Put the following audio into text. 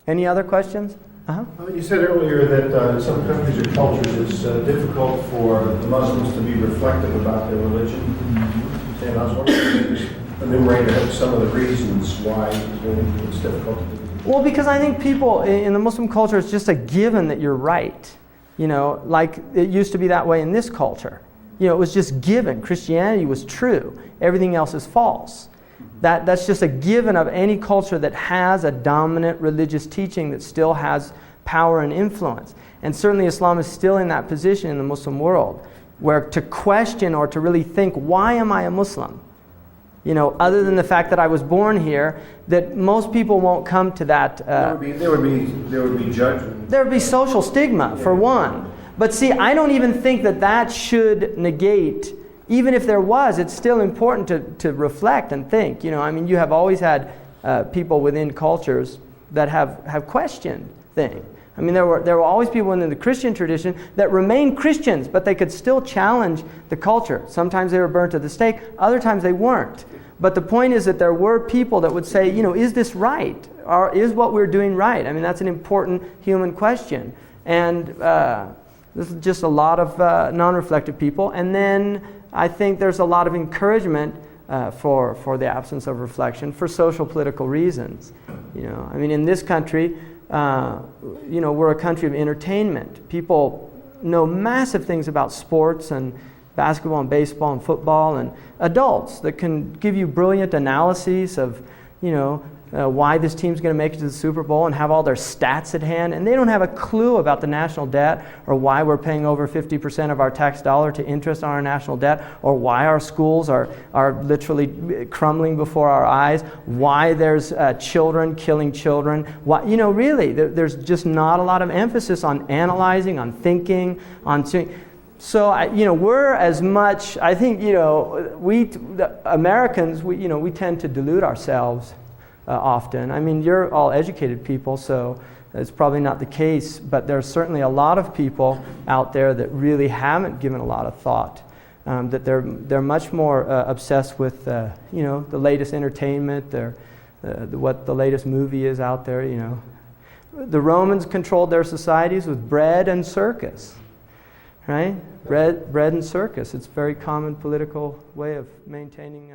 Any other questions? You said earlier that in some countries or cultures it's difficult for the Muslims to be reflective about their religion. And I was wondering if you could just enumerate some of the reasons why it's difficult to do. Well, because I think people in the Muslim culture, it's just a given that you're right. You know, like it used to be that way in this culture. You know, it was just given. Christianity was true. Everything else is false. That's just a given of any culture that has a dominant religious teaching that still has power and influence. And certainly Islam is still in that position in the Muslim world, where to question or to really think, why am I a Muslim? You know, other than the fact that I was born here, that most people won't come to that. There would be judgment. There would be social stigma, for one. But see, I don't even think that should negate. Even if there was, it's still important to reflect and think. You know, I mean, you have always had people within cultures that have questioned things. I mean, there were always people within the Christian tradition that remained Christians, but they could still challenge the culture. Sometimes they were burnt at the stake, other times they weren't. But the point is that there were people that would say, you know, is this right? Or is what we're doing right? I mean, that's an important human question. And this is just a lot of non-reflective people. And then I think there's a lot of encouragement for the absence of reflection for social political reasons. You know, I mean, in this country, you know, we're a country of entertainment. People know massive things about sports and basketball and baseball and football, and adults that can give you brilliant analyses of, you know, why this team's going to make it to the Super Bowl and have all their stats at hand, and they don't have a clue about the national debt or why we're paying over 50% of our tax dollar to interest on our national debt, or why our schools are literally crumbling before our eyes, why there's children killing children. Why, you know, really, there's just not a lot of emphasis on analyzing, on thinking, on seeing. So, you know, we're as much, I think, you know, the Americans, you know, we tend to delude ourselves often. I mean, you're all educated people, so it's probably not the case, but there's certainly a lot of people out there that really haven't given a lot of thought, that they're much more obsessed with, you know, the latest entertainment, what the latest movie is out there, you know. The Romans controlled their societies with bread and circus. Right? Bread and circus. It's a very common political way of maintaining